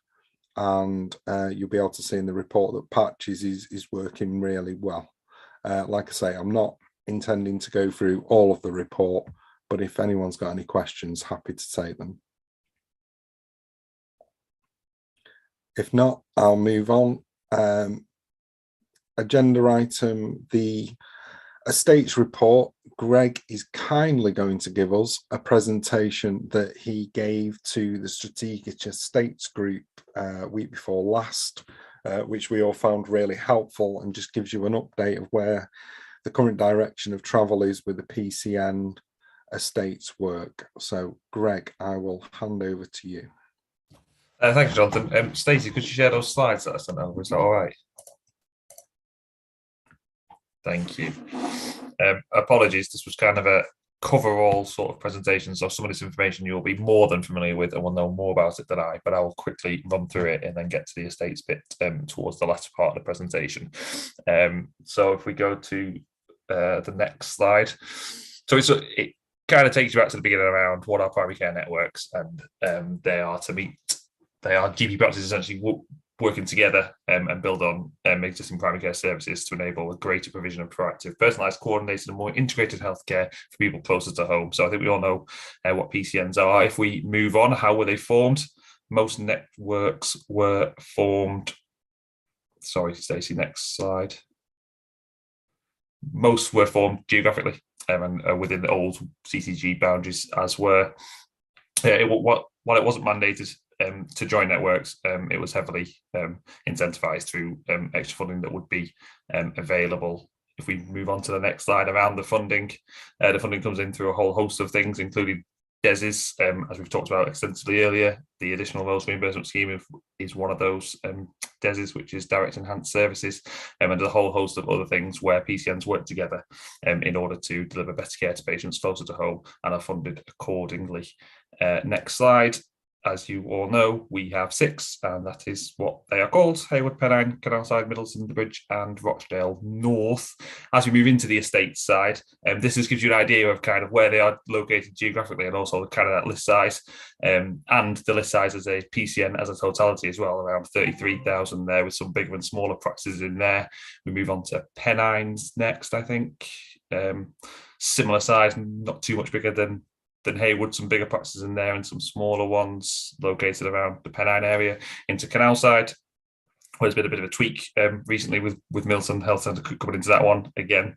and you'll be able to see in the report that Patches is working really well. Like I say, I'm not intending to go through all of the report, but if anyone's got any questions, happy to take them. If not, I'll move on. Agenda item, the estates report. Greg is kindly going to give us a presentation that he gave to the Strategic Estates Group week before last, which we all found really helpful, and just gives you an update of where the current direction of travel is with the PCN estates work. So Greg, I will hand over to you. Thanks, Jonathan. Stacey, could you share those slides that I sent over? Is that all right? Thank you. Apologies, this was kind of a cover-all sort of presentation, so some of this information you'll be more than familiar with and will know more about it than I, but I will quickly run through it and then get to the estates bit towards the latter part of the presentation. So if we go to the next slide. So it kind of takes you back to the beginning around what are primary care networks, and they are GP practices essentially working together and build on existing primary care services to enable a greater provision of proactive, personalised, coordinated and more integrated healthcare for people closer to home. So I think we all know what PCNs are. If we move on, how were they formed? Most networks were formed, sorry, Stacey, next slide. Most were formed geographically and within the old CCG boundaries, as were. While it wasn't mandated to join networks, it was heavily incentivized through extra funding that would be available. If we move on to the next slide around the funding comes in through a whole host of things, including DESs, as we've talked about extensively earlier. The additional roles reimbursement scheme is one of those DESs, which is direct enhanced services, and a whole host of other things where PCNs work together in order to deliver better care to patients closer to home and are funded accordingly. Next slide. As you all know, we have 6, and that is what they are called: Heywood, Pennine, Canalside, Middleton, The Bridge and Rochdale North. As we move into the estates side, this just gives you an idea of kind of where they are located geographically, and also kind of that list size, and the list size as a PCN as a totality as well, around 33,000 there, with some bigger and smaller practices in there. We move on to Pennines next, I think. Similar size, not too much bigger than Heywood, some bigger practices in there and some smaller ones located around the Pennine area. Into Canalside, where there's been a bit of a tweak recently with Middleton Health Centre coming into that one. Again,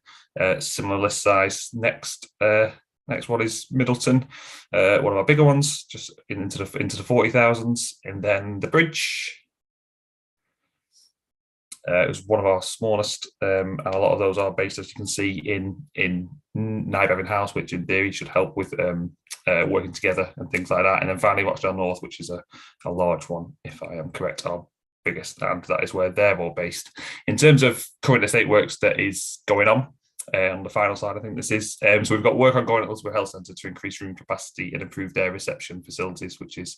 similar list size. Next one is Middleton, one of our bigger ones, just into the 40,000s. And then The Bridge. It was one of our smallest, and a lot of those are based, as you can see, in Nybergen House, which in theory should help with working together and things like that. And then finally, Rochdale North, which is a large one, if I am correct, our biggest, and that is where they're all based. In terms of current estate works that is going on the final slide, I think this is. So we've got work ongoing at Elizabeth Health Centre to increase room capacity and improve their reception facilities, which is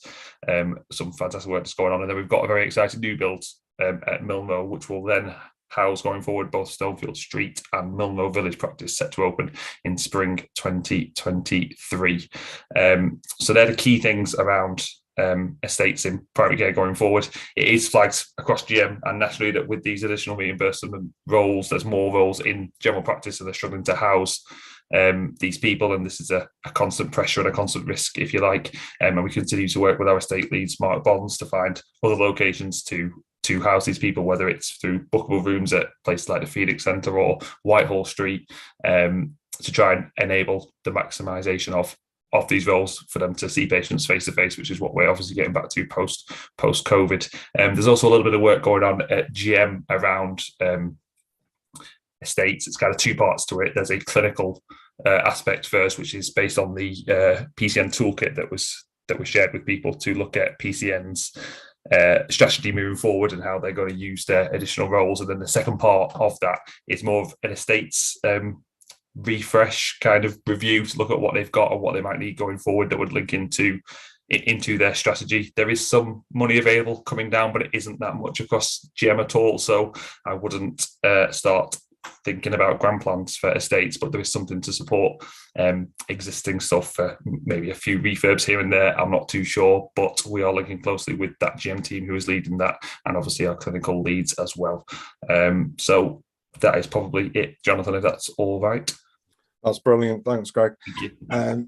some fantastic work that's going on. And then we've got a very exciting new build at Milnrow, which will then house going forward both Stonefield Street and Milnrow Village practice, set to open in spring 2023. So they're the key things around estates in primary care going forward. It is flagged across GM and nationally that with these additional reimbursement roles, there's more roles in general practice, and they're struggling to house these people, and this is a constant pressure and a constant risk, if you like. And we continue to work with our estate leads, Mark Bonds, to find other locations to house these people, whether it's through bookable rooms at places like the Phoenix Centre or Whitehall Street, to try and enable the maximisation of these roles for them to see patients face to face, which is what we're obviously getting back to post COVID. There's also a little bit of work going on at GM around estates. It's kind of 2 parts to it. There's a clinical aspect first, which is based on the PCN toolkit that was shared with people to look at PCN's strategy moving forward and how they're going to use their additional roles. And then the second part of that is more of an estates refresh kind of review to look at what they've got and what they might need going forward that would link into their strategy. There is some money available coming down, but it isn't that much across GM at all. So I wouldn't start thinking about grand plans for estates, but there is something to support existing stuff for maybe a few refurbs here and there. I'm not too sure, but we are looking closely with that GM team who is leading that, and obviously our clinical leads as well. So that is probably it, Jonathan, if that's all right. That's brilliant. Thanks, Greg. Thank you.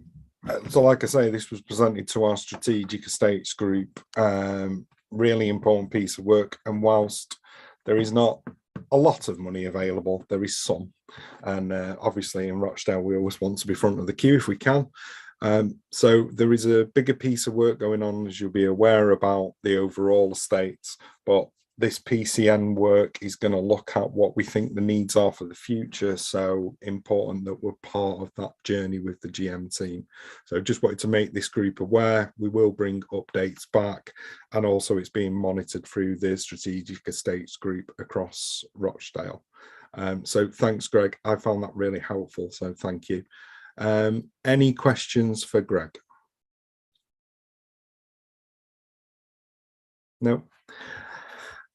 So like I say, this was presented to our strategic estates group. Really important piece of work. And whilst there is not a lot of money available, there is some. And obviously in Rochdale, we always want to be front of the queue if we can. So there is a bigger piece of work going on, as you'll be aware, about the overall estates. But this PCN work is going to look at what we think the needs are for the future. So important that we're part of that journey with the GM team. So just wanted to make this group aware. We will bring updates back, and also it's being monitored through the Strategic Estates group across Rochdale. So thanks, Greg. I found that really helpful. So thank you. Any questions for Greg? No.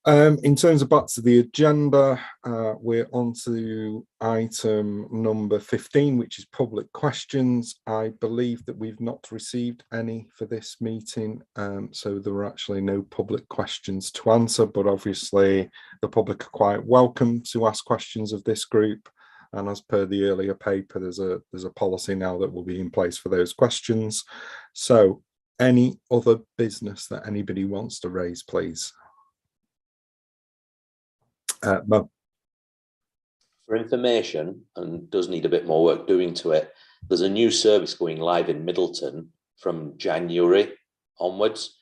In terms of back to the agenda, we're on to item number 15, which is public questions. I believe that we've not received any for this meeting, so there were actually no public questions to answer, but obviously the public are quite welcome to ask questions of this group. And as per the earlier paper, there's a policy now that will be in place for those questions. So any other business that anybody wants to raise, please? Mo. For information, and does need a bit more work doing to it, there's a new service going live in Middleton from January onwards,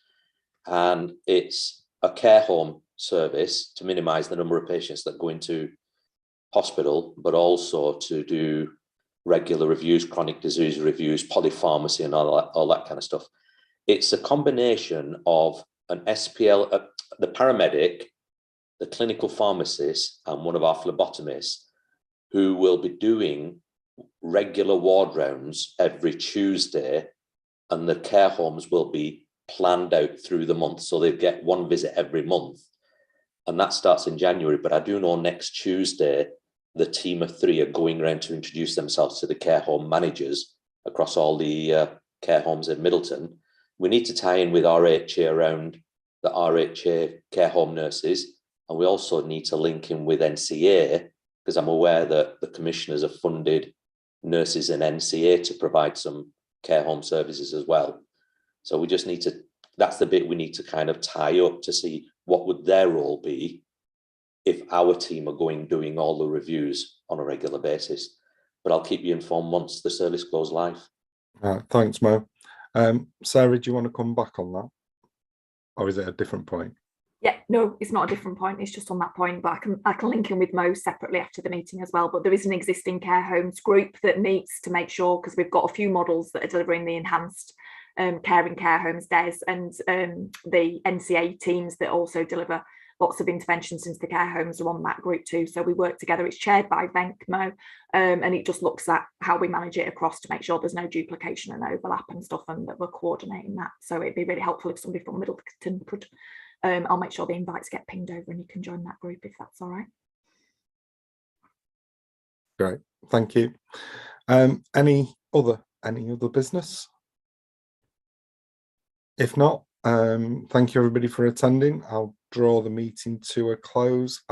and it's a care home service to minimise the number of patients that go into hospital, but also to do regular reviews, chronic disease reviews, polypharmacy, and all that kind of stuff. It's a combination of an SPL, the paramedic, the clinical pharmacist, and one of our phlebotomists, who will be doing regular ward rounds every Tuesday, and the care homes will be planned out through the month. So they get one visit every month, and that starts in January. But I do know next Tuesday, the team of 3 are going around to introduce themselves to the care home managers across all the care homes in Middleton. We need to tie in with RHA around the RHA care home nurses. And we also need to link in with NCA, because I'm aware that the commissioners have funded nurses in NCA to provide some care home services as well. So we just need to, that's the bit we need to kind of tie up to see what would their role be if our team are doing all the reviews on a regular basis. But I'll keep you informed once the service goes live. Thanks, Mo. Sarah, do you want to come back on that? Or is it a different point? Yeah, no, it's not a different point. It's just on that point, but I can link in with Mo separately after the meeting as well. But there is an existing care homes group that meets to make sure, because we've got a few models that are delivering the enhanced care in care homes, Des, and the NCA teams that also deliver lots of interventions into the care homes are on that group too. So we work together. It's chaired by Venk, Mo, and it just looks at how we manage it across to make sure there's no duplication and overlap and stuff, and that we're coordinating that. So it'd be really helpful if somebody from Middleton could. I'll make sure the invites get pinged over and you can join that group if that's all right. Great, thank you. Any other business? If not, thank you everybody for attending. I'll draw the meeting to a close.